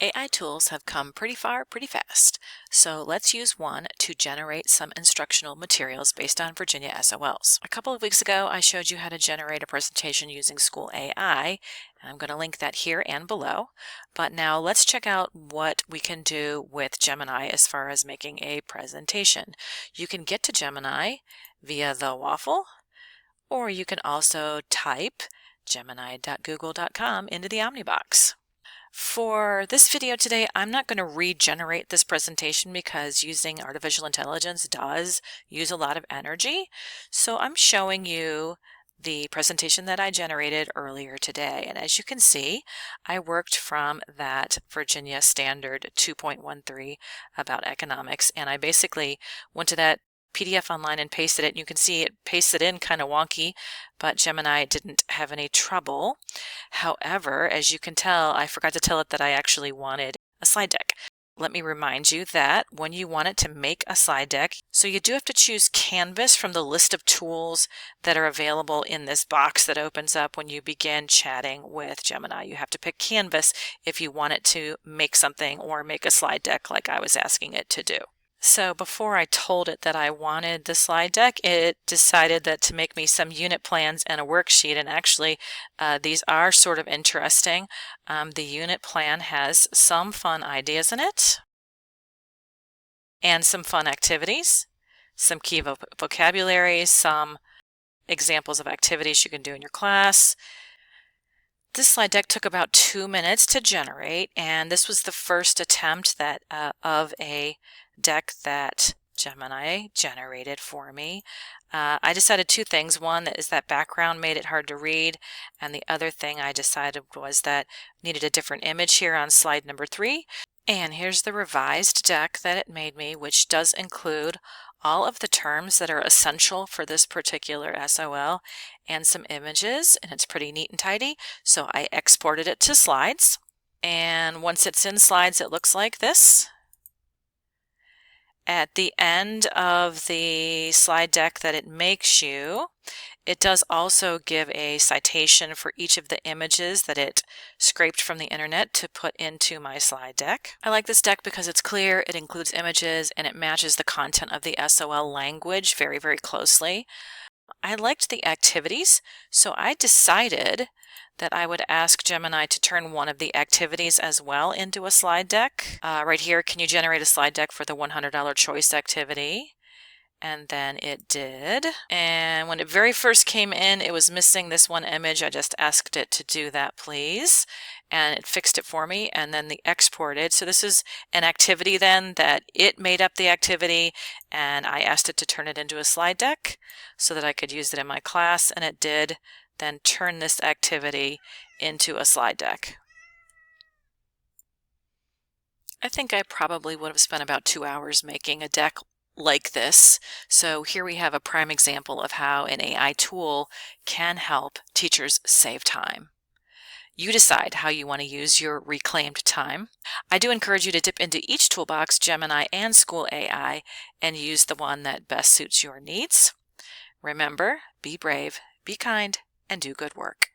AI tools have come pretty far, pretty fast. So let's use one to generate some instructional materials based on Virginia SOLs. A couple of weeks ago, I showed you how to generate a presentation using School AI, and I'm going to link that here and below. But now let's check out what we can do with Gemini as far as making a presentation. You can get to Gemini via the waffle, or you can also type gemini.google.com into the Omnibox. For this video today, I'm not going to regenerate this presentation because using artificial intelligence does use a lot of energy. So I'm showing you the presentation that I generated earlier today. And as you can see, I worked from that Virginia Standard 2.13 about economics, and I basically went to that PDF online and pasted it. And you can see it pasted in kind of wonky, but Gemini didn't have any trouble. However, as you can tell, I forgot to tell it that I actually wanted a slide deck. Let me remind you that when you want it to make a slide deck, so you do have to choose Canvas from the list of tools that are available in this box that opens up when you begin chatting with Gemini. You have to pick Canvas if you want it to make something or make a slide deck like I was asking it to do. So before I told it that I wanted the slide deck, it decided that to make me some unit plans and a worksheet. And actually, these are sort of interesting. The unit plan has some fun ideas in it and some fun activities, some key vocabulary, some examples of activities you can do in your class. This slide deck took about 2 minutes to generate, and this was the first attempt that of a deck that Gemini generated for me. I decided two things. One is that background made it hard to read, and the other thing I decided was that needed a different image here on slide number 3. And here's the revised deck that it made me, which does include all of the terms that are essential for this particular SOL and some images, and it's pretty neat and tidy. So I exported it to slides, and once it's in slides, it looks like this. At the end of the slide deck that it makes you, it does also give a citation for each of the images that it scraped from the internet to put into my slide deck. I like this deck because it's clear, it includes images, and it matches the content of the SOL language very, very closely. I liked the activities, so I decided that I would ask Gemini to turn one of the activities as well into a slide deck. Right here, can you generate a slide deck for the $100 choice activity? And then it did. And when it very first came in, it was missing this one image. I just asked it to do that, please. And it fixed it for me. And then the exported. So this is an activity then that it made up the activity. And I asked it to turn it into a slide deck so that I could use it in my class. And it did then turn this activity into a slide deck. I think I probably would have spent about 2 hours making a deck like this. So here we have a prime example of how an AI tool can help teachers save time. You decide how you want to use your reclaimed time. I do encourage you to dip into each toolbox, Gemini and School AI, and use the one that best suits your needs. Remember, be brave, be kind, and do good work.